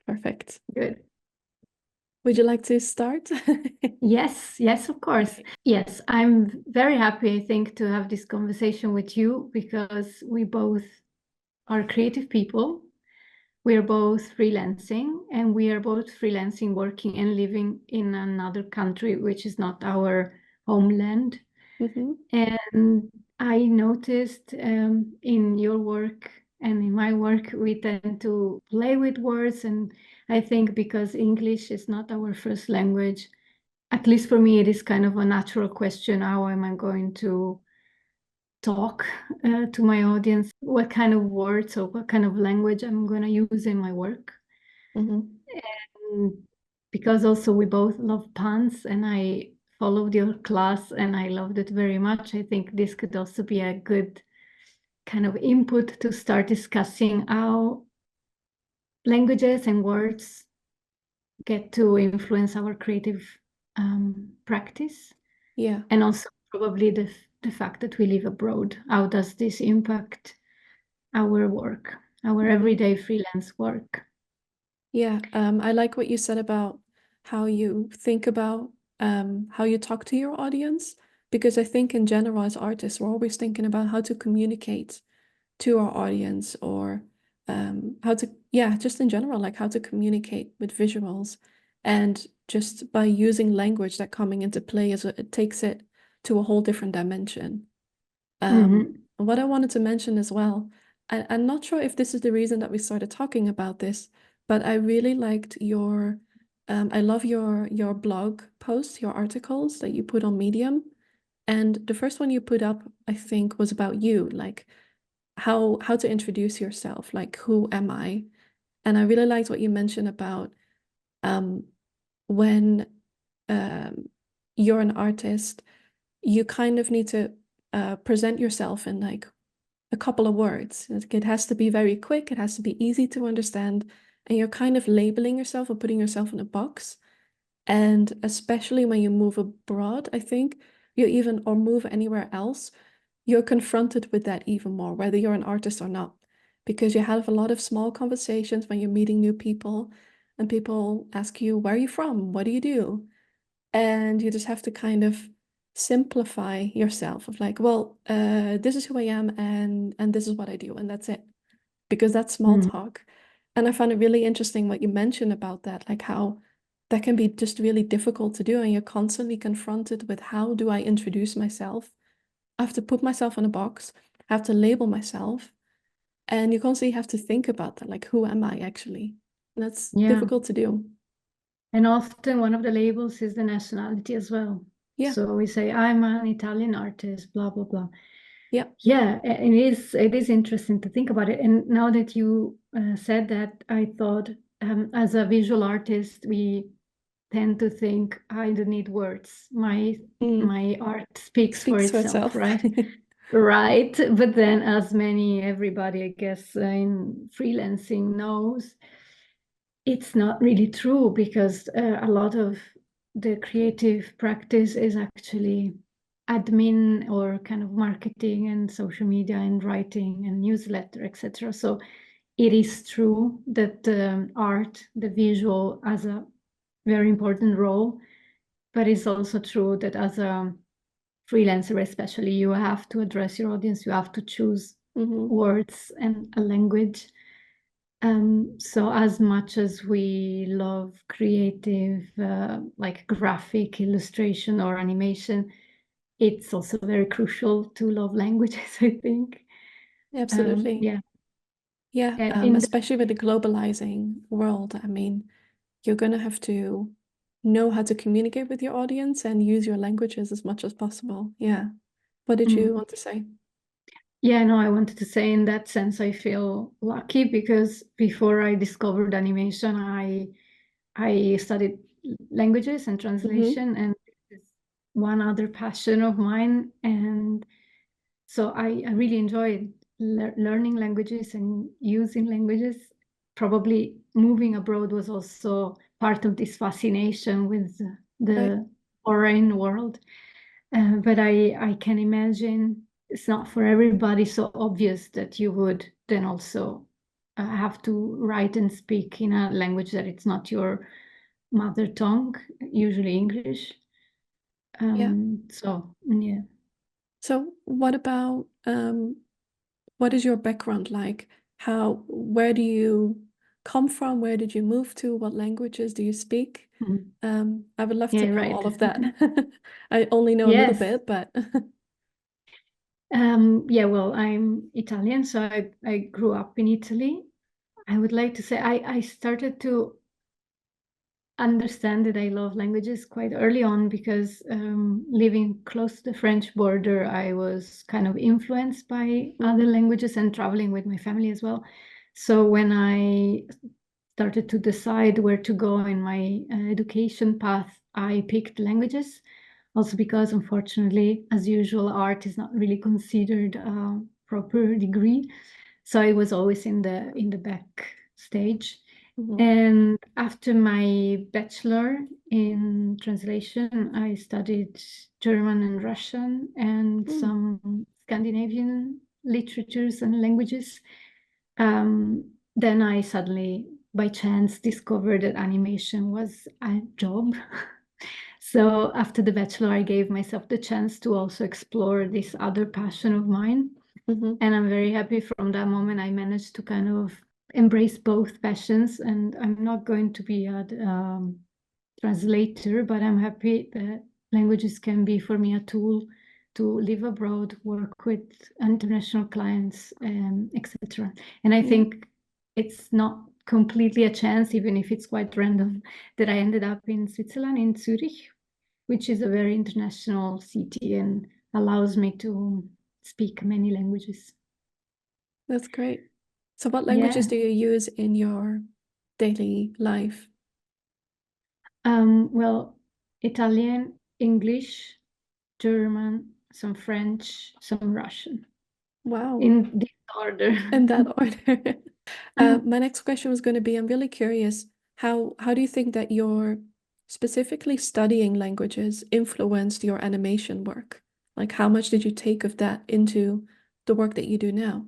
Perfect. Good. Would you like to start? Yes, of course. Yes, I'm very happy, I think, to have this conversation with you because we both are creative people. We are both freelancing, and we are both freelancing, working and living in another country, which is not our homeland. Mm-hmm. And I noticed in your work and in my work, we tend to play with words. And I think because English is not our first language, at least for me, it is kind of a natural question. How am I going to talk to my audience? What kind of words or what kind of language I'm going to use in my work? Mm-hmm. And because also we both love puns, and I followed your class and I loved it very much, I think this could also be a good kind of input to start discussing how languages and words get to influence our creative practice. Yeah. And also probably the fact that we live abroad. How does this impact our work, our everyday freelance work? Yeah. I like what you said about how you think about how you talk to your audience, because I think in general as artists, we're always thinking about how to communicate to our audience, or how to, just in general, like how to communicate with visuals. And just by using language that coming into play, it takes it to a whole different dimension. What I wanted to mention as well, I'm not sure if this is the reason that we started talking about this, but I really liked I love your blog posts, your articles that you put on Medium. And the first one you put up, I think, was about you, like how to introduce yourself, like who am I? And I really liked what you mentioned about when you're an artist, you kind of need to present yourself in like a couple of words. It has to be very quick, it has to be easy to understand, and you're kind of labeling yourself or putting yourself in a box. And especially when you move abroad, I think or move anywhere else, you're confronted with that even more, whether you're an artist or not, because you have a lot of small conversations when you're meeting new people, and people ask you, where are you from? What do you do? And you just have to kind of simplify yourself of like, well, this is who I am, and this is what I do, and that's it, because that's small talk. And I found it really interesting what you mentioned about that, like how that can be just really difficult to do, and you're constantly confronted with, how do I introduce myself? I have to put myself in a box, I have to label myself, and you constantly have to think about that, like, who am I actually? And that's difficult to do. And often one of the labels is the nationality as well. Yeah. So we say, I'm an Italian artist, blah, blah, blah. Yeah. Yeah, it is interesting to think about it. And now that you said that, I thought as a visual artist, we tend to think, I don't need words. My art speaks for itself, right? Right. But then, as everybody, I guess, in freelancing knows, it's not really true, because a lot of the creative practice is actually admin or kind of marketing and social media and writing and newsletter, etc. So it is true that art, the visual, has a very important role, but it's also true that as a freelancer, especially, you have to address your audience, you have to choose words and a language. So as much as we love creative, like graphic illustration or animation, it's also very crucial to love languages, I think. Absolutely. Yeah, especially with the globalizing world. I mean, you're going to have to know how to communicate with your audience and use your languages as much as possible. Yeah. What did you want to say? Yeah, no, I wanted to say, in that sense, I feel lucky, because before I discovered animation, I studied languages and translation, and it's one other passion of mine. And so I really enjoyed learning languages and using languages. Probably moving abroad was also part of this fascination with the foreign world. But I can imagine it's not for everybody so obvious that you would then also have to write and speak in a language that it's not your mother tongue, usually English. Yeah. So yeah. So what about what is your background like? Where do you come from? Where did you move to? What languages do you speak? Mhm. I would love to Yeah, know right. all of that. I only know a little Yes. bit, but Yeah, well, I'm Italian, so I grew up in Italy. I would like to say I started to understand that I love languages quite early on because living close to the French border, I was kind of influenced by other Mhm, languages and traveling with my family as well. So when I started to decide where to go in my education path, I picked languages. Also because unfortunately, as usual, art is not really considered a proper degree. So I was always in the back stage. mhm, And after my bachelor in translation, I studied German and Russian and mm, some Scandinavian literatures and languages. Then I suddenly, by chance, discovered that animation was a job. So after the bachelor, I gave myself the chance to also explore this other passion of mine. mhm, And I'm very happy from that moment I managed to kind of embrace both passions. And I'm not going to be a translator, but I'm happy that languages can be for me a tool to live abroad, work with international clients, etc. And I yeah, think it's not completely a chance, even if it's quite random, that I ended up in Switzerland, in Zurich, which is a very international city and allows me to speak many languages. that's great. So what languages Yeah. do you use in your daily life? Well, Italian, English, German, some French, some Russian, Wow, in this order. in that order. My next question was going to be, I'm really curious, how do you think that your specifically studying languages influenced your animation work? Like how much did you take of that into the work that you do now?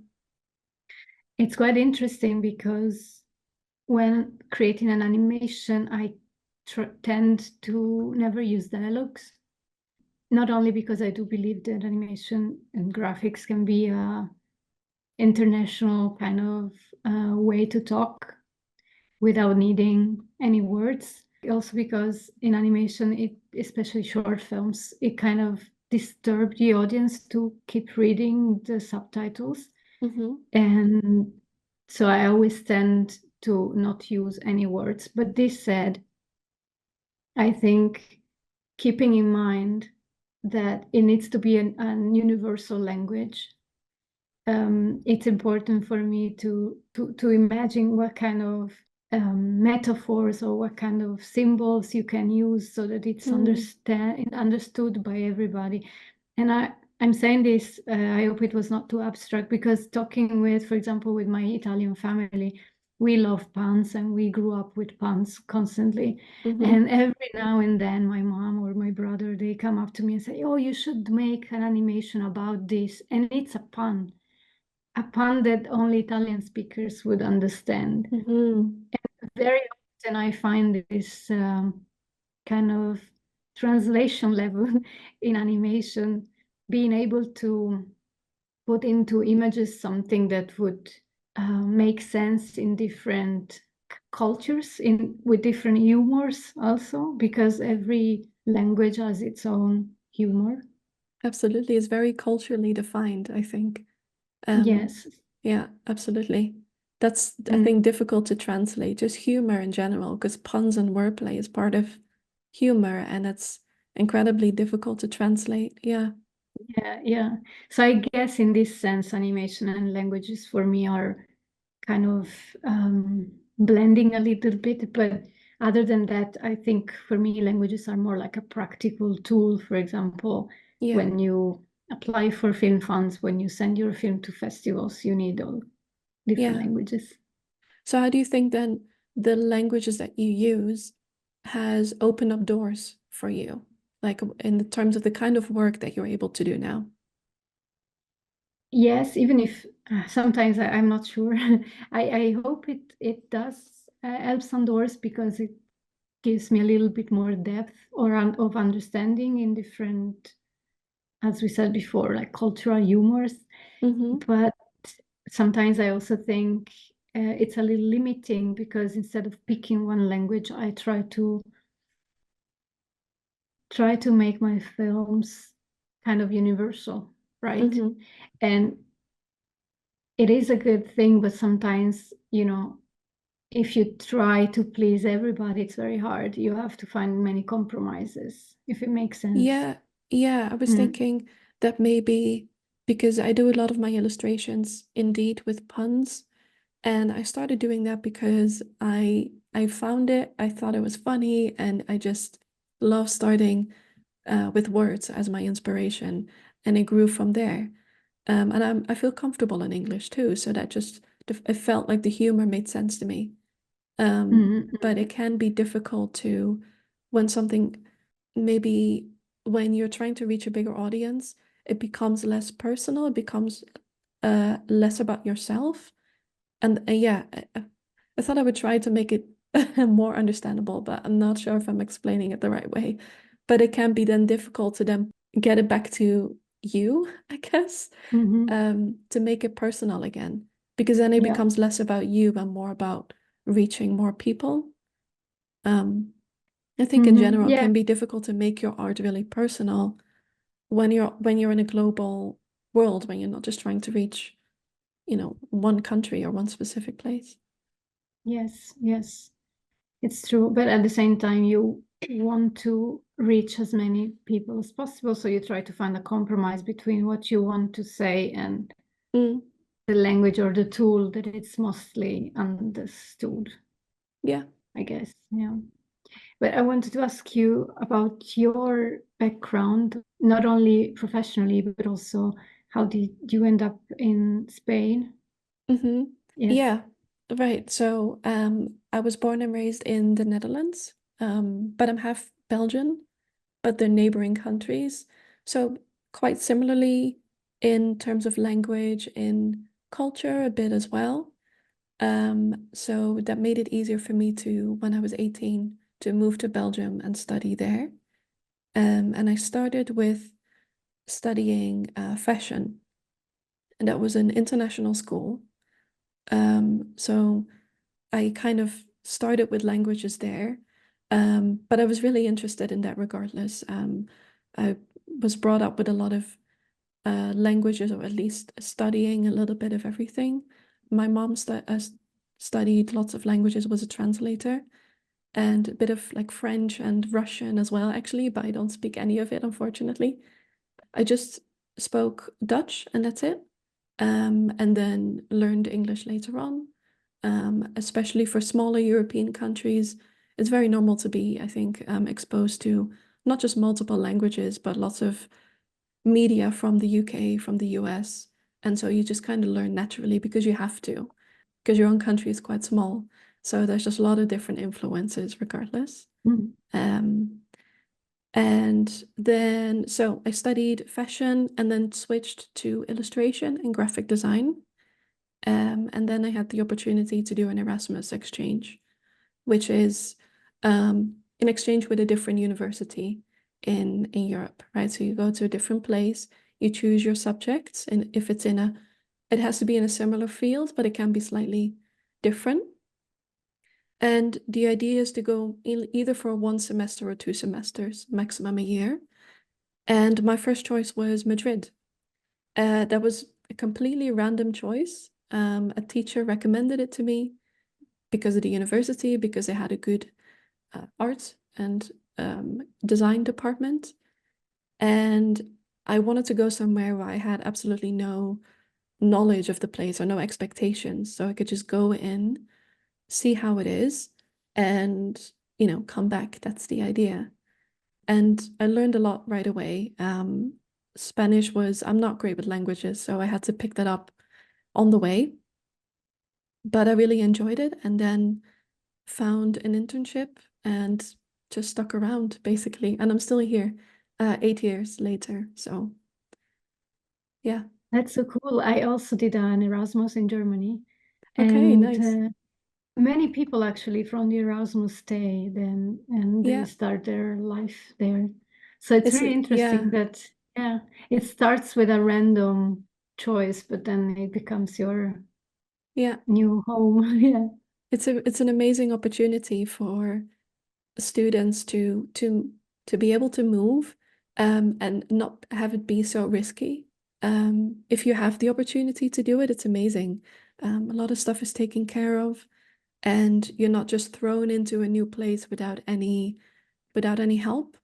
It's quite interesting because when creating an animation, I tend to never use dialogues. Not only because I do believe that animation and graphics can be a international kind of way to talk without needing any words. Also because in animation, especially short films, it kind of disturbs the audience to keep reading the subtitles. Mm-hmm. And so I always tend to not use any words. But this said, I think keeping in mind that it needs to be an universal language, it's important for me to imagine what kind of metaphors or what kind of symbols you can use so that it's Mm, understood by everybody. And I'm saying this, I hope it was not too abstract, because talking with, for example, with my Italian family, we love puns and we grew up with puns constantly. mm-hmm. And every now and then, my mom or my brother, they come up to me and say, "Oh, you should make an animation about this." And it's a pun that only Italian speakers would understand. Mm-hmm. Very often I find this kind of translation level in animation, being able to put into images something that would make sense in different cultures, in with different humors also, because every language has its own humor. Absolutely. It's very culturally defined, I think. Um, Yes. yeah, absolutely. That's, I Mm. think, difficult to translate, just humor in general, because puns and wordplay is part of humor and it's incredibly difficult to translate. Yeah. Yeah, yeah. So I guess in this sense, animation and languages for me are kind of blending a little bit. But other than that, I think for me, languages are more like a practical tool. For example, Yeah. when you apply for film funds, when you send your film to festivals, you need all different Yeah. languages. So how do you think then the languages that you use has opened up doors for you, like in the terms of the kind of work that you're able to do now? yes, even if sometimes I'm not sure. I hope it does help some doors because it gives me a little bit more depth or of understanding in different, as we said before, like cultural humors. But sometimes I also think it's a little limiting because instead of picking one language, I try to make my films kind of universal, right? And it is a good thing, but sometimes, if you try to please everybody, it's very hard. You have to find many compromises, if it makes sense. Yeah, I was thinking that maybe because I do a lot of my illustrations indeed with puns, and I started doing that because I found it, I thought it was funny, and I just love starting with words as my inspiration, and it grew from there. And I feel comfortable in English too, so that just it felt like the humor made sense to me. But it can be difficult to when something maybe when you're trying to reach a bigger audience, it becomes less personal, it becomes less about yourself. And yeah, I thought I would try to make it more understandable, but I'm not sure if I'm explaining it the right way. But it can be then difficult to then get it back to you, I guess, to make it personal again, because then it becomes less about you and more about reaching more people. I think in general, it can be difficult to make your art really personal when you're in a global world, when you're not just trying to reach, one country or one specific place. Yes, it's true. But at the same time, you want to reach as many people as possible. So you try to find a compromise between what you want to say and the language or the tool that it's mostly understood. Yeah. I guess. Yeah. But I wanted to ask you about your background, not only professionally, but also how did you end up in Spain? Yes. Yes. Yeah, right. So I was born and raised in the Netherlands, but I'm half Belgian, but they're neighboring countries. So quite similarly in terms of language, in culture a bit as well. So that made it easier for me to, when I was 18, to move to Belgium and study there. And I started with studying fashion, and that was an international school. So I kind of started with languages there, but I was really interested in that regardless. I was brought up with a lot of languages, or at least studying a little bit of everything. My mom studied lots of languages, was a translator, and a bit of like French and Russian as well, actually, but I don't speak any of it, unfortunately. I just spoke Dutch and that's it. And then learned English later on. Especially for smaller European countries, it's very normal to be, I think, exposed to not just multiple languages, but lots of media from the UK, from the US. And so you just kind of learn naturally because you have to, because your own country is quite small. So there's just a lot of different influences regardless. And then, so I studied fashion and then switched to illustration and graphic design. And then I had the opportunity to do an Erasmus exchange, which is an exchange with a different university in Europe, right? So you go to a different place, you choose your subjects, and if it's it has to be in a similar field, but it can be slightly different. And the idea is to go either for 1 semester or 2 semesters, maximum a year. And my first choice was Madrid. That was a completely random choice. A teacher recommended it to me because of the university, because they had a good art and design department. And I wanted to go somewhere where I had absolutely no knowledge of the place or no expectations. So I could just go in, see how it is, and, come back. That's the idea. And I learned a lot right away. Spanish I'm not great with languages, so I had to pick that up on the way. But I really enjoyed it, and then found an internship and just stuck around basically. And I'm still here 8 years later. So yeah. That's so cool. I also did an Erasmus in Germany, Okay, and nice. many people actually from the Erasmus stay then and they Yeah, start their life there. So it's it's really interesting yeah, that, yeah, it starts with a random choice, but then it becomes your yeah. new home. Yeah. It's an amazing opportunity for students to be able to move and not have it be so risky. If you have the opportunity to do it, it's amazing. A lot of stuff is taken care of, and you're not just thrown into a new place without any help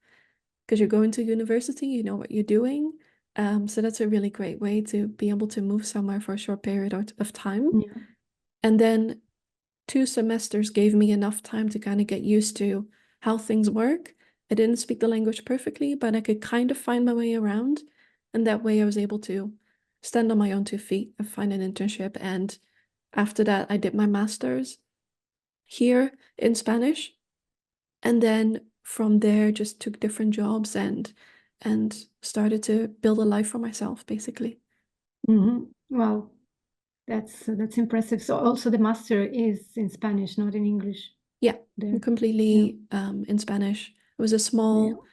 because you're going to university, you know what you're doing. So that's a really great way to be able to move somewhere for a short period of time. Yeah. And then 2 semesters gave me enough time to kind of get used to how things work. I didn't speak the language perfectly, but I could kind of find my way around. And that way I was able to stand on my own 2 feet and find an internship. And after that, I did my master's here in Spanish. And then from there, just took different jobs and started to build a life for myself, basically. Wow, that's impressive. So also the master is in Spanish, not in English Yeah, there. Yeah. completely in Spanish. It was a Yeah. small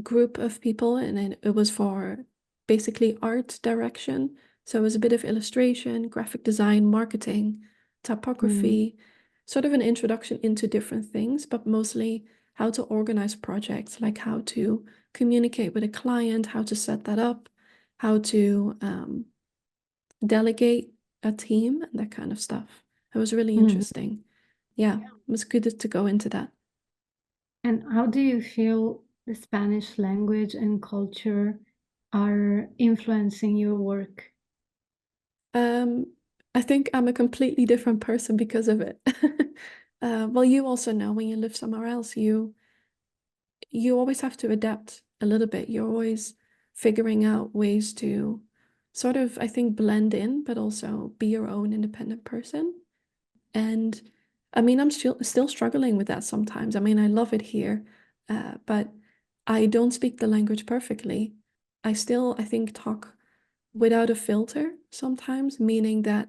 group of people, and it was for basically art direction. So it was a bit of illustration, graphic design, marketing, Mm. typography, sort of an introduction into different things, but mostly how to organize projects, like how to communicate with a client, how to set that up, how to delegate a team, and that kind of stuff. It was really Mhm. interesting. Yeah, it was good to go into that. And how do you feel the Spanish language and culture are influencing your work? Um, I think I'm a completely different person because of it. Well, you also know when you live somewhere else, you always have to adapt a little bit. You're always figuring out ways to sort of, I think, blend in, but also be your own independent person. And I mean, I'm still struggling with that sometimes. I mean, I love it here, but I don't speak the language perfectly. I still, I think, talk without a filter sometimes, meaning that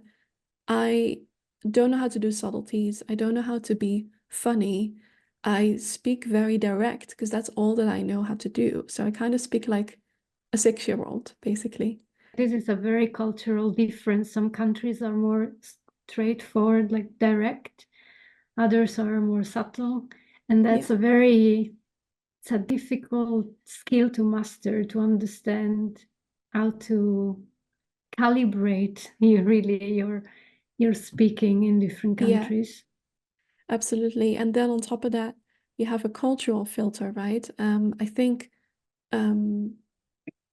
I don't know how to do subtleties. I don't know how to be funny. I speak very direct because that's all that I know how to do. So I kind of speak like a 6-year-old, basically. This is a very cultural difference. Some countries are more straightforward, like direct, others are more subtle. And Yeah. that's it's a difficult skill to master, to understand how to calibrate your speaking in different Yeah, countries. absolutely. And then on top of that, you have a cultural filter, right? I think um,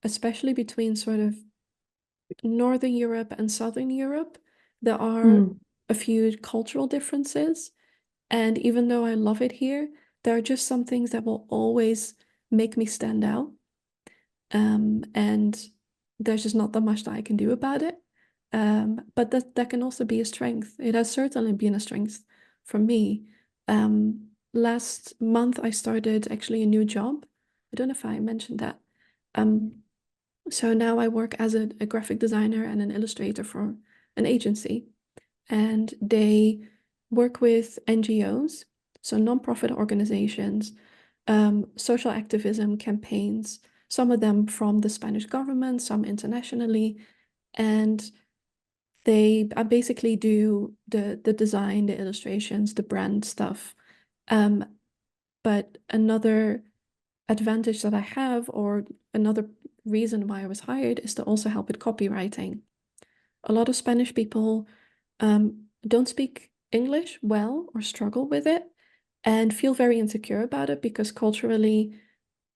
especially between sort of Northern Europe and Southern Europe, there are Mm. a few cultural differences. And even though I love it here, there are just some things that will always make me stand out. And there's just not that much that I can do about it. But that can also be a strength. It has certainly been a strength for me. Last month I started actually a new job. I don't know if I mentioned that. Um, so now I work as a graphic designer and an illustrator for an agency, and they work with NGOs, so nonprofit organizations, social activism campaigns, some of them from the Spanish government, some internationally, and I basically do the design, the illustrations, the brand stuff. Um, but another advantage that I have, or another reason why I was hired, is to also help with copywriting. A lot of Spanish people don't speak English well or struggle with it and feel very insecure about it because culturally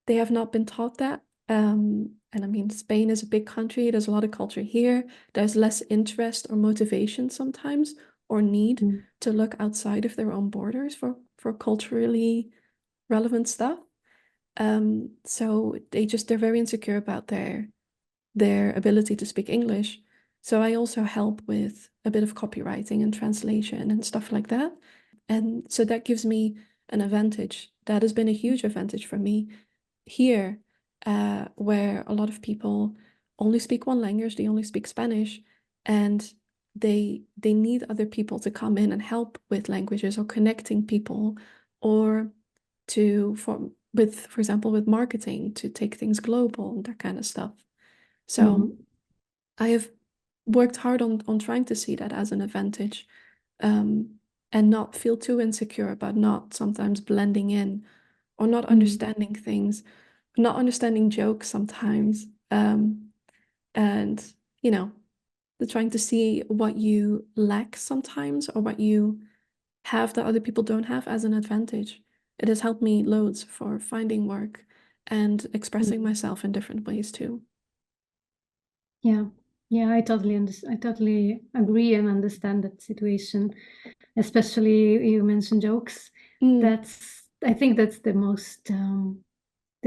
they have not been taught that. And I mean, Spain is a big country. There's a lot of culture here. There's less interest or motivation sometimes, or need Mm. to look outside of their own borders for culturally relevant stuff. So they're very insecure about their ability to speak English. So I also help with a bit of copywriting and translation and stuff like that. And so that gives me an advantage. That has been a huge advantage for me here, where a lot of people only speak one language, they only speak Spanish, and they need other people to come in and help with languages or connecting people, or for example, with marketing, to take things global and that kind of stuff. So I have worked hard on trying to see that as an advantage, and not feel too insecure about not sometimes blending in or not understanding things, not understanding jokes sometimes, and trying to see what you lack sometimes or what you have that other people don't have as an advantage. It has helped me loads for finding work and expressing myself in different ways too. Yeah, yeah, I totally agree and understand that situation. Especially you mentioned jokes. I think that's the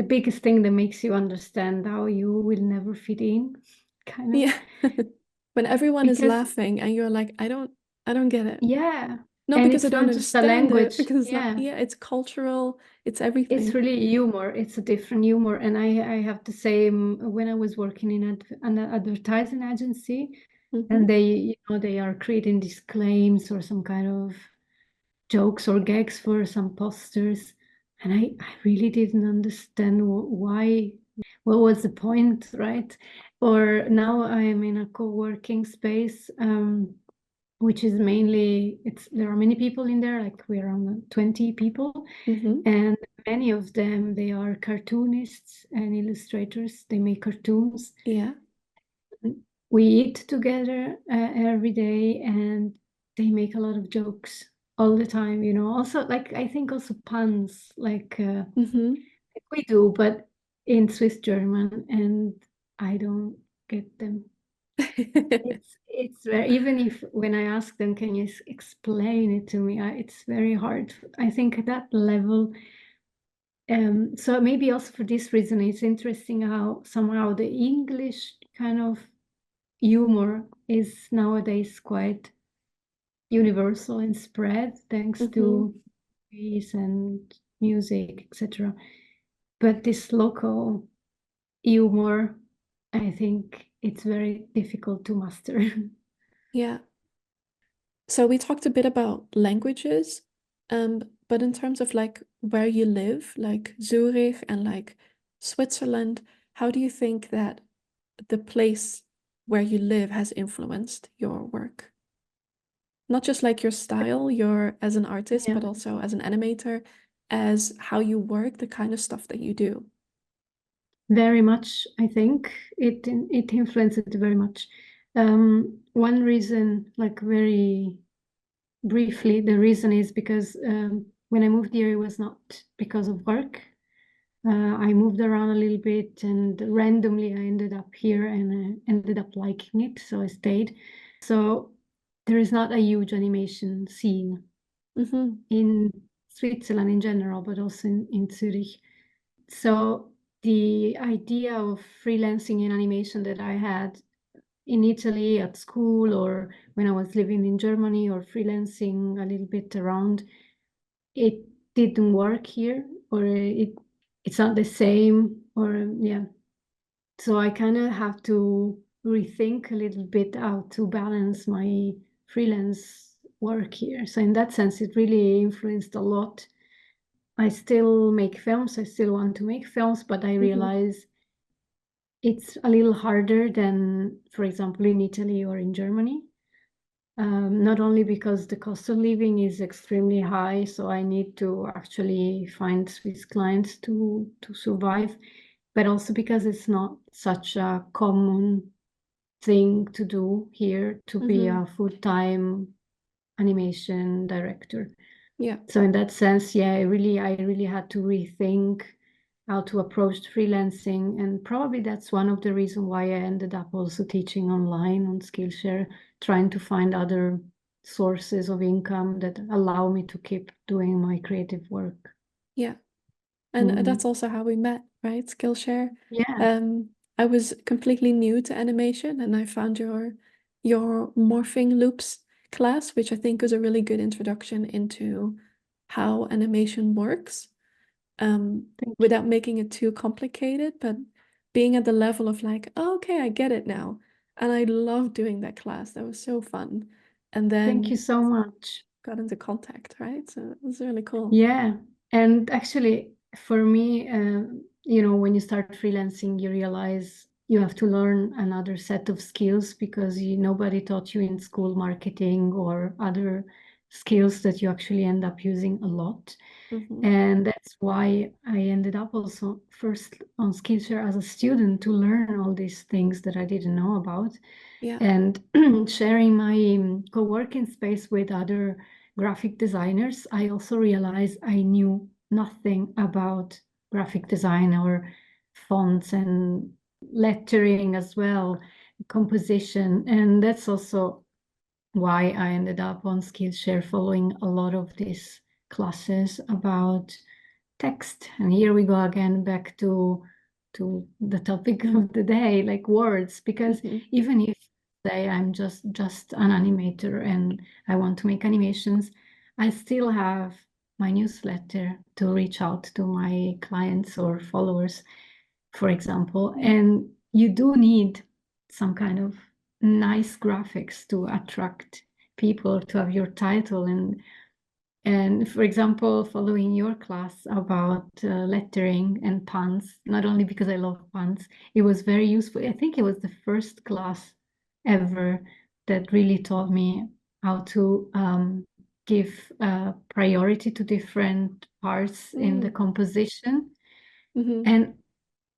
biggest thing that makes you understand how you will never fit in, kind of. Yeah. When everyone is Because laughing and you're like, I don't get it. yeah, Not and because I it's don't not just a understand it, language. because it's not, Yeah, it's cultural, it's it's everything. really humor. It's a different humor. And I have to say, when I was working in an advertising agency, and they are creating these claims or some kind of jokes or gags for some posters, and I really didn't understand why, what was the point, right? Or now I am in a co-working space, which is mainly, there are many people in there, like we're around 20 people, and many of them, they are cartoonists and illustrators. They make cartoons. Yeah. We eat together every day, and they make a lot of jokes all the time, also, like, I think also puns, like we do, but in Swiss German, and I don't get them. It's very, even if when I ask them, can you explain it to me, it's very hard, I think, at that level. So maybe also for this reason, it's interesting how somehow the English kind of humor is nowadays quite universal and spread, thanks to movies and music, etc. But this local humor, I think it's very difficult to master. Yeah. So we talked a bit about languages, but in terms of like where you live, like Zurich and like Switzerland, how do you think that the place where you live has influenced your work? Not just like your style, your as an artist, Yeah, but also as an animator, as how you work, the kind of stuff that you do. very much. I think it influenced it very much. One reason, like very briefly, the reason is because when I moved here, it was not because of work. I moved around a little bit, and randomly I ended up here, and I ended up liking it, so I stayed. So there is not a huge animation scene in Switzerland in general, but also in Zurich. So the idea of freelancing in animation that I had in Italy at school, or when I was living in Germany, or freelancing a little bit around, it didn't work here, or it's not the same, or yeah. So I kind of have to rethink a little bit how to balance my freelance work here. So in that sense, it really influenced a lot. I still make films. I still want to make films, but I realize it's a little harder than, for example, in Italy or in Germany. Not only because the cost of living is extremely high, so I need to actually find Swiss clients to survive, but also because it's not such a common thing to do here, to be a full-time animation director. Yeah. So in that sense, yeah, I really had to rethink how to approach freelancing, and probably that's one of the reasons why I ended up also teaching online on Skillshare, trying to find other sources of income that allow me to keep doing my creative work. Yeah. And that's also how we met, right? Skillshare. Yeah, I was completely new to animation, and I found your morphing loops class, which I think was a really good introduction into how animation works, thank you. without making it too complicated. But being at the level of like, oh, okay, I get it now. And I loved doing that class. That was so fun. And Thank you then so much. got into contact, right? So it was really cool. Yeah. And actually, for me, when you start freelancing, you realize you have to learn another set of skills because nobody taught you in school marketing or other skills that you actually end up using a lot. Hmm. And that's why I ended up also first on Skillshare as a student to learn all these things that I didn't know about. Yeah. And sharing my co-working space with other graphic designers, I also realized I knew nothing about graphic design or fonts and lettering as well, composition. And that's also why I ended up on Skillshare following a lot of these classes about text. And here we go again back to the topic of the day, like words, because Hmm. even if say I'm just an animator and I want to make animations, I still have my newsletter to reach out to my clients or followers, for example. And you do need some kind of nice graphics to attract people to have your title. And for example, following your class about lettering and puns, not only because I love puns, it was very useful. I think it was the first class ever that really taught me how to give priority to different parts in the Mm. composition. Hmm. And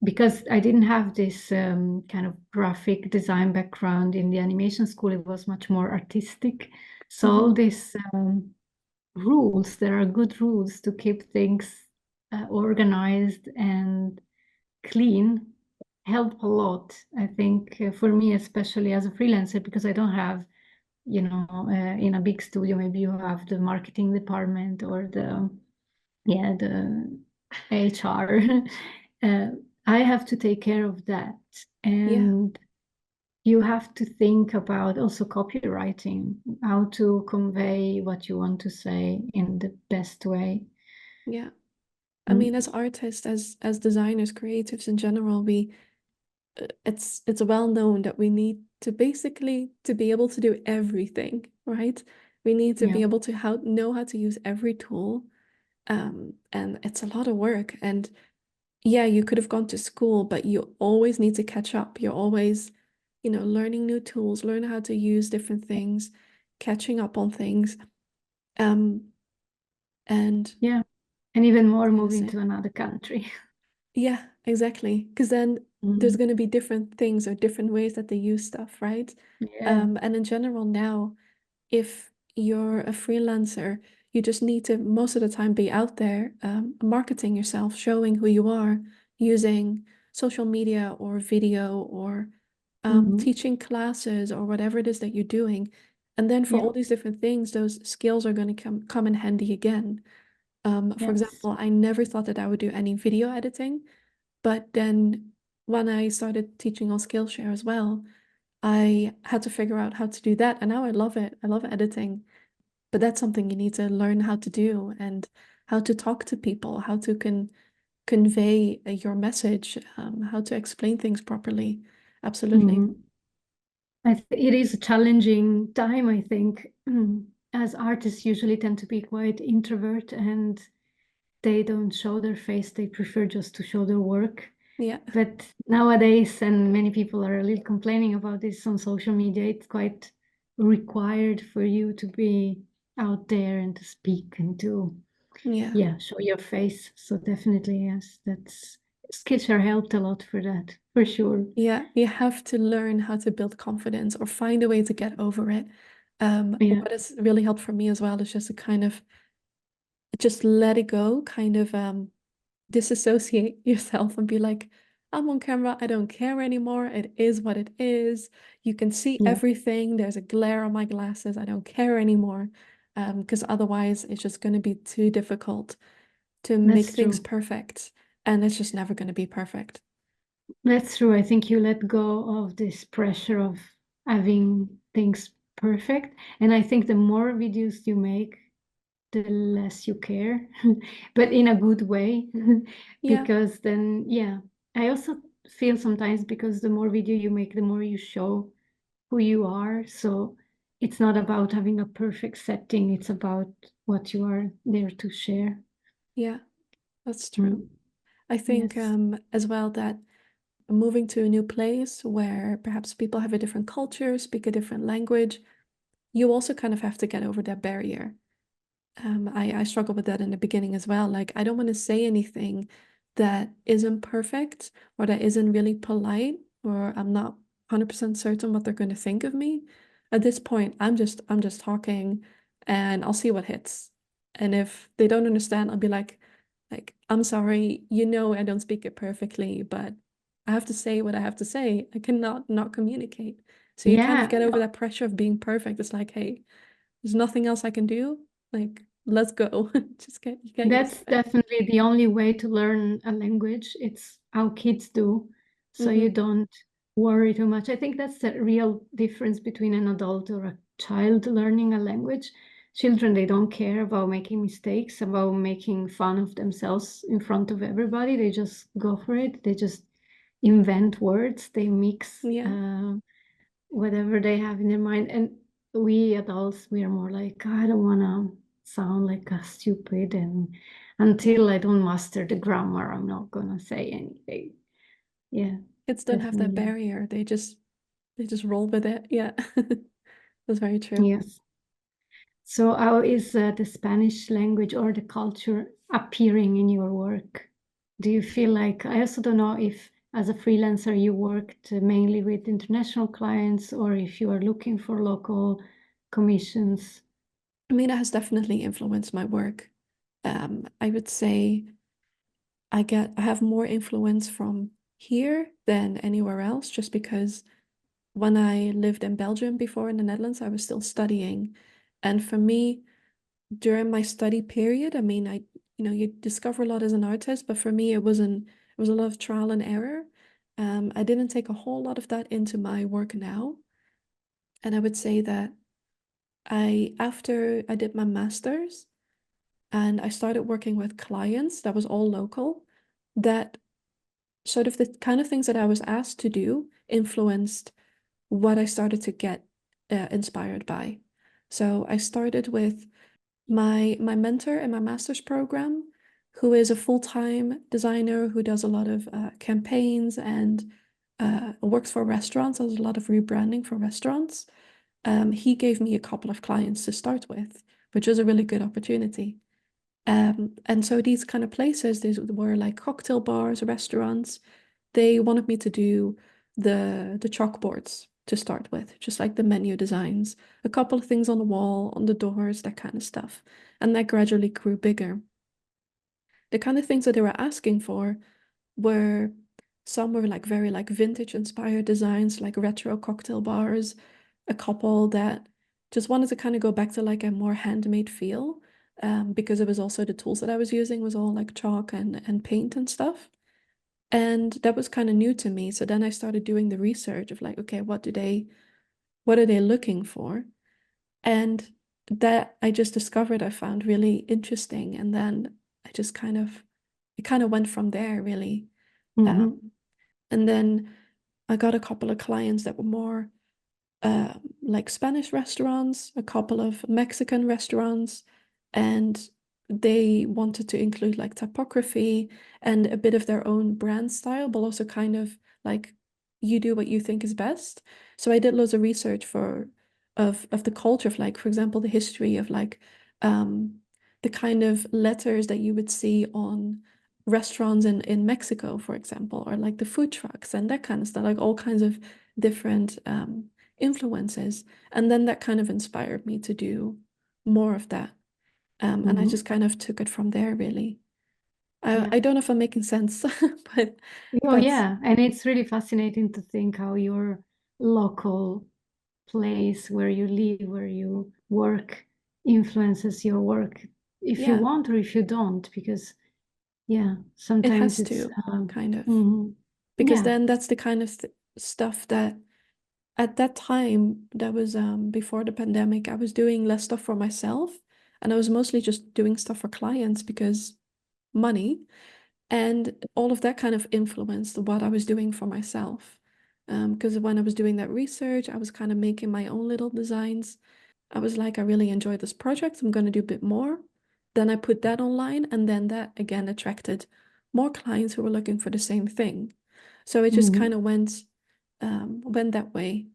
because I didn't have this kind of graphic design background in the animation school, it was much more artistic. So all Hmm. these rules, there are good rules to keep things organized and clean, help a lot. I think for me, especially as a freelancer, because I don't have, in a big studio, maybe you have the marketing department or the HR. uh, I have to take care of that. Yeah. And you have to think about also copywriting, how to convey what you want to say in the best way. Yeah. I Mm, mean, as artists, as designers, creatives in general, it's well known that we need to basically to be able to do everything, right? We need to yeah, be able to know how to use every tool. And it's a lot of work. And yeah, you could have gone to school, but you always need to catch up. You're always, learning new tools, learn how to use different things, catching up on things. Um, and yeah. And even more say the moving to same. another country. Yeah, exactly. Because then there's Mm, going to be different things or different ways that they use stuff, right? yeah, And in general now, if you're a freelancer, you just need to most of the time be out there marketing yourself, showing who you are, using social media or video or mhm, teaching classes or whatever it is that you're doing. And then for yeah, all these different things, those skills are going to come in handy again. For yes, example, I never thought that I would do any video editing, but then when I started teaching on Skillshare as well, I had to figure out how to do that. And now I love it. I love editing. But that's something you need to learn how to do and how to talk to people, how to convey your message, how to explain things properly. Absolutely. mhm. It is a challenging time, I think, as artists usually tend to be quite introvert and they don't show their face. They prefer just to show their work. Yeah. But nowadays, and many people are a little complaining about this on social media, it's quite required for you to be out there and to speak and to, Yeah. yeah, show your face. So definitely, yes, that's Skillshare helped a lot for that, for sure. Yeah. You have to learn how to build confidence or find a way to get over it. Yeah, What has really helped for me as well is just to kind of just let it go, kind of disassociate yourself and be like, I'm on camera, I don't care anymore. It is what it is. You can see yeah, everything. There's a glare on my glasses. I don't care anymore. Because otherwise it's just going to be too difficult to make that's things true. perfect. And it's just never going to be perfect. That's true. I think you let go of this pressure of having things perfect. And I think the more videos you make, the less you care, but in a good way. Yeah. Because then, yeah, I also feel sometimes, because the more video you make, the more you show who you are. So it's not about having a perfect setting, it's about what you are there to share. Yeah, that's true. Mm. I think Yes. as well that moving to a new place where perhaps people have a different culture, speak a different language, you also kind of have to get over that barrier. I struggled with that in the beginning as well. Like, I don't want to say anything that isn't perfect or that isn't really polite, or I'm not 100% certain what they're going to think of me. At this point, I'm just talking and I'll see what hits. And if they don't understand, I'll be like, I'm sorry, I don't speak it perfectly, but I have to say what I have to say. I cannot not communicate. So you kind of Yeah, get over that pressure of being perfect. It's like, hey, there's nothing else I can do. Like, let's go. Just get used that's to it. definitely the only way to learn a language. It's how kids do. So you Hmm. don't worry too much. I think that's the real difference between an adult or a child learning a language. Children, they don't care about making mistakes, about making fun of themselves in front of everybody. They just go for it. They just invent words. They mix Yeah, whatever they have in their mind. And we adults, we are more like, I don't want to sound like a stupid, and yeah. until I don't master the grammar, I'm not gonna say anything. Yeah, Kids don't have that definitely. barrier. They just roll with it. Yeah. That's very true. Yes. So how is the Spanish language or the culture appearing in your work? Do you feel like, I also don't know if as a freelancer you worked mainly with international clients or if you are looking for local commissions? I mean, it has definitely influenced my work. I would say I have more influence from here than anywhere else, just because when I lived in Belgium before in the Netherlands, I was still studying. And for me, during my study period, I mean, you discover a lot as an artist, but for me, it was a lot of trial and error. I didn't take a whole lot of that into my work now. And I would say that after I did my master's and I started working with clients that was all local, that sort of the kind of things that I was asked to do influenced what I started to get inspired by. So I started with my mentor in my master's program, who is a full-time designer who does a lot of campaigns and works for restaurants, does a lot of rebranding for restaurants. He gave me a couple of clients to start with, which was a really good opportunity. And so these kind of places, these were like cocktail bars, restaurants. They wanted me to do the chalkboards to start with, just like the menu designs, a couple of things on the wall, on the doors, that kind of stuff. And that gradually grew bigger. The kind of things that they were asking for were some were like very like vintage inspired designs, like retro cocktail bars, a couple that just wanted to kind of go back to like a more handmade feel. Because it was also the tools that I was using was all like chalk and paint and stuff. And that was kind of new to me. So then I started doing the research of like, okay, what are they looking for? And that I just discovered I found really interesting. And then it kind of went from there really. Mhm. Um, and then I got a couple of clients that were more like Spanish restaurants, a couple of Mexican restaurants, and they wanted to include like typography and a bit of their own brand style, but also kind of like you do what you think is best. So I did loads of research of the culture of like, for example, the history of like um, the kind of letters that you would see on restaurants in Mexico, for example, or like the food trucks and that kind of stuff, like all kinds of different influences. And then that kind of inspired me to do more of that. And I Mhm. just kind of took it from there, really. Yeah. I don't know if I'm making sense, but Oh, that's, yeah. And it's really fascinating to think how your local place where you live, where you work, influences your work if you yeah, want or if you don't, because yeah, it sometimes has it's to kind of, mhm. because Yeah. then that's the kind of stuff that at that time, that was before the pandemic, I was doing less stuff for myself. And I was mostly just doing stuff for clients because money. And all of that kind of influenced what I was doing for myself. Because when I was doing that research, I was kind of making my own little designs. I was like, I really enjoyed this project. I'm going to do a bit more. Then I put that online, and then that again attracted more clients who were looking for the same thing. So it just kind of went that way,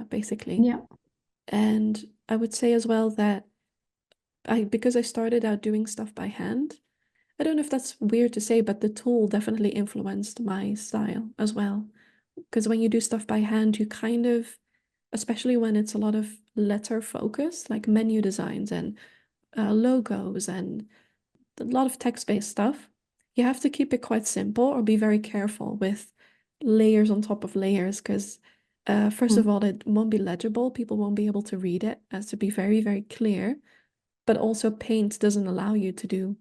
basically. Yeah. And I would say as well that because I started out doing stuff by hand, I don't know if that's weird to say, but the tool definitely influenced my style as well. Because when you do stuff by hand, you kind of, especially when it's a lot of letter focus, like menu designs and logos and a lot of text-based stuff, you have to keep it quite simple or be very careful with layers on top of layers because first of Mm. all, it won't be legible. People won't be able to read it. It has to be very, very clear. But also Paint doesn't allow you to do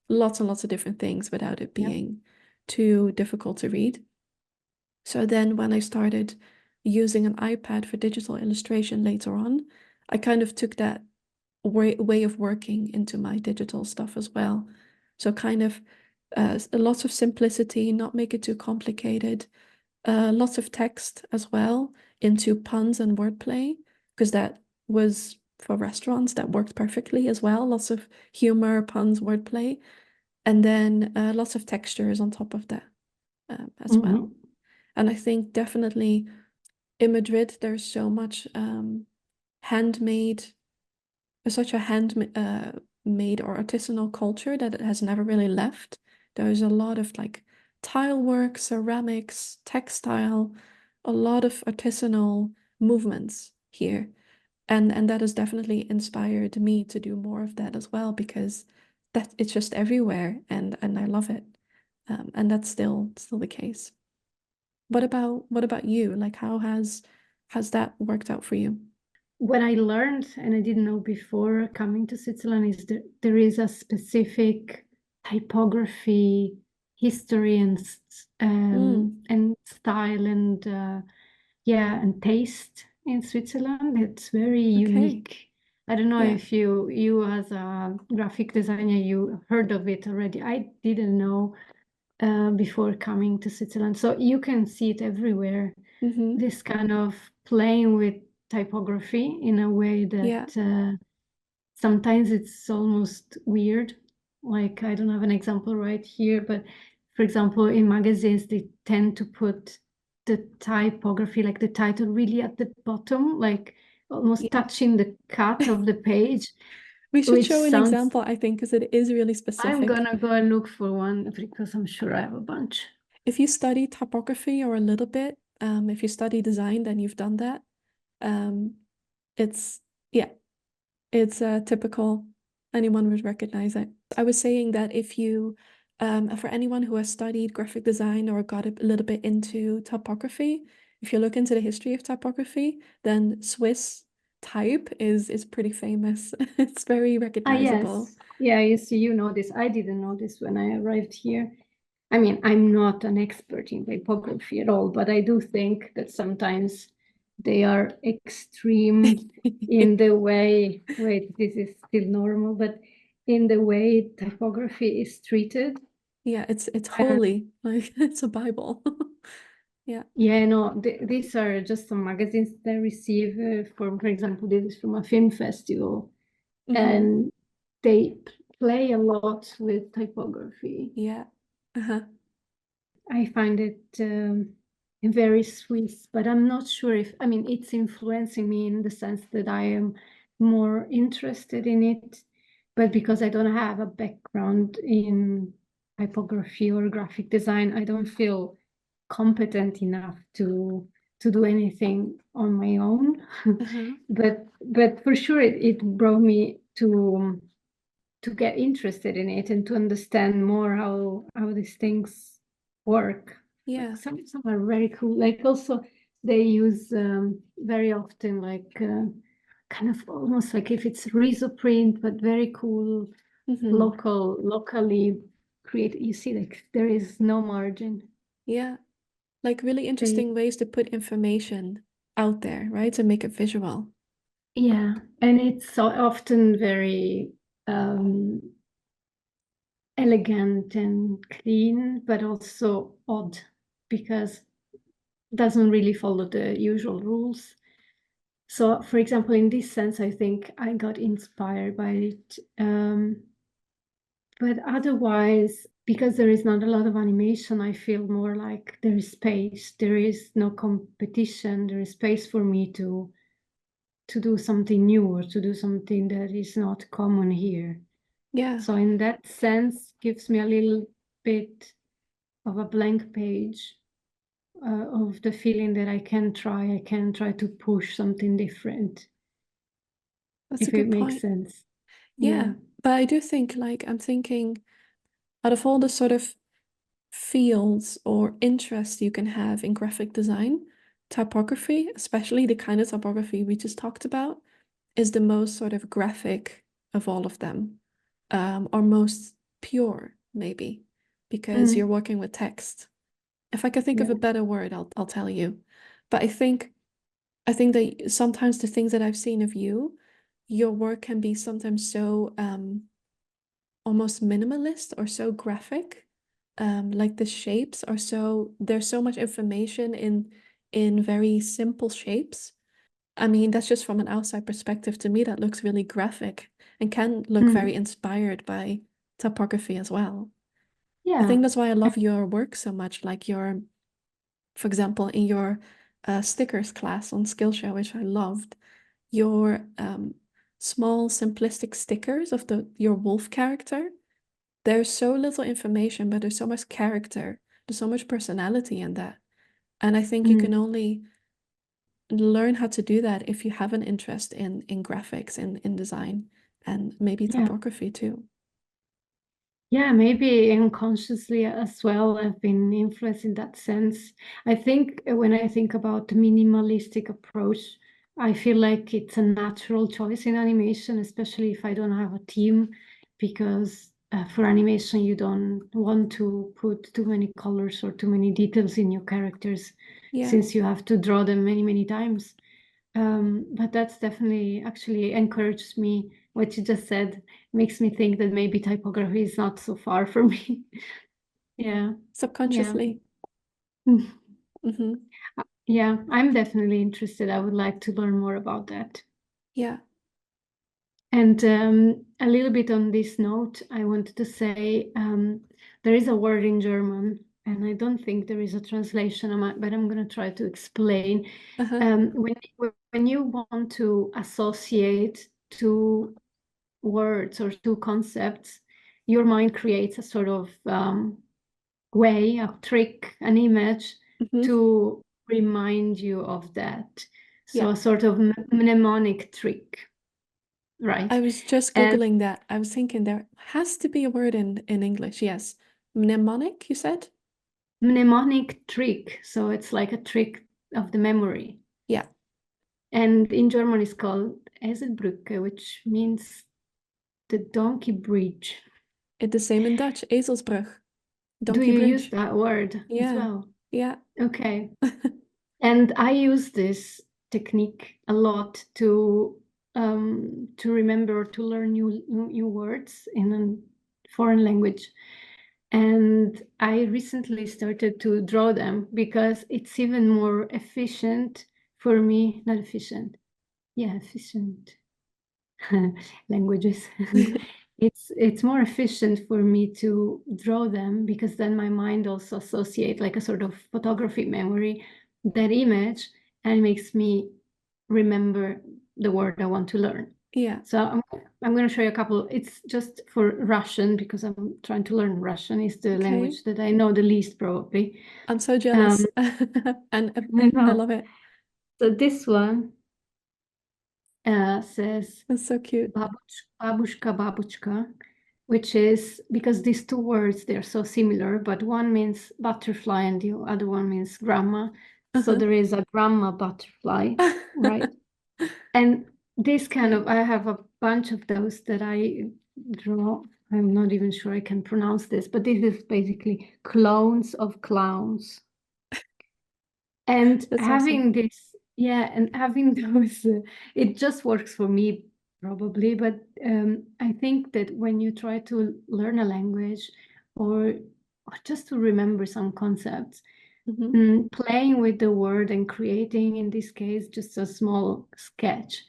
lots and lots of different things without it Yeah. being too difficult to read. So then when I started using an iPad for digital illustration later on, I kind of took that way of working into my digital stuff as well. So kind of lots of simplicity, not make it too complicated, lots of text as well into puns and wordplay, because that was for restaurants that worked perfectly as well. Lots of humor, puns, wordplay, and then lots of textures on top of that as well. And I think definitely in Madrid, there's so much handmade, such a handmade made or artisanal culture that it has never really left. There's a lot of like tile work, ceramics, textile, a lot of artisanal movements here. And that has definitely inspired me to do more of that as well because that it's just everywhere and I love it. And that's still the case. What about you? Like has that worked out for you? What I learned, and I didn't know before coming to Switzerland, is that there is a specific typography history Mm, and style and yeah, and taste in Switzerland. It's very okay. unique. I don't know Yeah. if you as a graphic designer, you heard of it already. I didn't know before coming to Switzerland. So you can see it everywhere, Mm-hmm. this kind of playing with typography in a way Yeah. that sometimes it's almost weird. Like, I don't have an example right here, but for example, in magazines, they tend to put the typography, like the title, really at the bottom, like almost Yeah. touching the cut of the page, We should which show an sounds, example, I think, because it is really I'm specific. gonna go and look for one because I'm sure I have a bunch. If you study typography or a little bit, if you study design, then you've done that. Um, it's yeah, it's typical. Anyone would recognize it. I was saying that if you, for anyone who has studied graphic design or got a little bit into typography, if you look into the history of typography, then Swiss type is pretty famous. It's very Ah, recognizable. yes. Yeah, you see, you know this. I didn't know this when I arrived here. I mean, I'm not an expert in typography at all, but I do think that sometimes they are extreme in the way, wait, this is still normal, but in the way typography is treated. Yeah, it's And holy, like it's a Bible. Yeah. yeah, no, these are just some magazines that I receive for example, this is from a film festival, Hmm. and they play a lot with typography. Yeah. Uh-huh. I find it very Swiss, but I'm not sure if, I mean, it's influencing me in the sense that I am more interested in it, but because I don't have a background in typography or graphic design, I don't feel competent enough to do anything on my own. Uh-huh. But for sure it brought me to get interested in it and to understand more how these things work. Like Yeah. some are very cool. Like also they use very often like kind of almost like if it's risoprint, but very cool Hmm. locally created. You see, like there is no margin. Yeah. Like really They interesting ways to put information out there, right? To make it visual. yeah, and it's so often very um elegant and clean, but also odd because it doesn't really follow the usual rules. So, for example, in this sense, I think I got inspired by it. But otherwise, because there is not a lot of animation, I feel more like there is space. There is no competition. There is space for me to do something new or to do something that is not common here. Yeah, So in that sense, gives me a little bit of a blank page of the feeling that I can try to push something different, that's a if it good makes point. sense. Yeah, Yeah. but I do think, like, I'm thinking out of all the sort of fields or interests you can have in graphic design, typography, especially the kind of typography we just talked about, is the most sort of graphic of all of them, or most pure, maybe, because you're Mm, working with text. If I could think of yeah. a better word, I'll tell you. But I think that sometimes the things that I've seen of you, your work can be sometimes so almost minimalist or so graphic. Like the shapes are so there's so much information in very simple shapes. I mean, that's just from an outside perspective. To me, that looks really graphic and can look very Mm, inspired by typography as well. I yeah. think that's why I love your work so much. Like your, for example, in your stickers class on Skillshare, which I loved, your small simplistic stickers of the your wolf character. There's so little information, but there's so much character. There's so much personality in that. And I think you can Mm, only learn how to do that if you have an interest in graphics and in design and maybe yeah. typography too. Yeah, maybe unconsciously as well, I've been influenced in that sense. I think when I think about the minimalistic approach, I feel like it's a natural choice in animation, especially if I don't have a team, because for animation, you don't want to put too many colors or too many details in your characters, Yeah, since you have to draw them many, many times. But that's definitely actually encouraged me. What you just said makes me think that maybe typography is not so far from me. Yeah, yeah. subconsciously. Hmm. Yeah, I'm definitely interested. I would like to learn more about that. Yeah. And a little bit on this note, I wanted to say there is a word in German, and I don't think there is a translation, but I'm going to try to explain. Uh-huh. When you want to associate two words or two concepts, your mind creates a sort of way, a trick, an image Hmm. to remind you of that. So Yeah. a sort of mnemonic trick, right? I was just And Googling that. I was thinking there has to be a word in English. Yes. Mnemonic, you said? mnemonic trick, so it's like a trick of the memory. Yeah. And in German it's called Eselsbrücke, which means the donkey bridge. It's the same in Dutch. Eselsbrug. Do Donkey you use bridge. that word as Yeah. well? Yeah. Okay. And I use this technique a lot to remember to learn new words in a foreign language. And I recently started to draw them because it's even more efficient for me, not efficient. Yeah, efficient languages. It's more efficient for me to draw them because then my mind also associate like a sort of photography memory that image and makes me remember the word I want to learn. Yeah. So I'm going to show you a couple. It's just for Russian because I'm trying to learn Russian. Is the Okay. language that I know the least probably. I'm so Um, jealous. And I I know. love it. So this one says It's so cute. babushka, babushka, which is because these two words, they're so similar, but one means butterfly and the other one means grandma. So Uh-huh. there is a grandma butterfly, right? And this kind Okay. of, I have a bunch of those that I draw. I'm not even sure I can pronounce this, but this is basically clones of clowns. And That's awesome. having this, yeah, and having those, it just works for me probably, but I think that when you try to learn a language or just to remember some concepts, playing with the word and creating, in this case, just a small sketch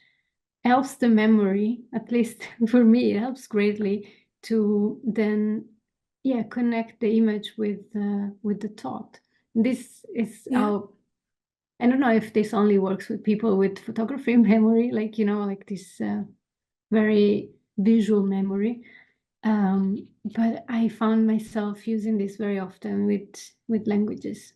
helps the memory, at least for me, it helps greatly to then, yeah, connect the image with the thought. This is how, I don't know if this only works with people with photography memory, like, you know, like this very visual memory. But I found myself using this very often with languages.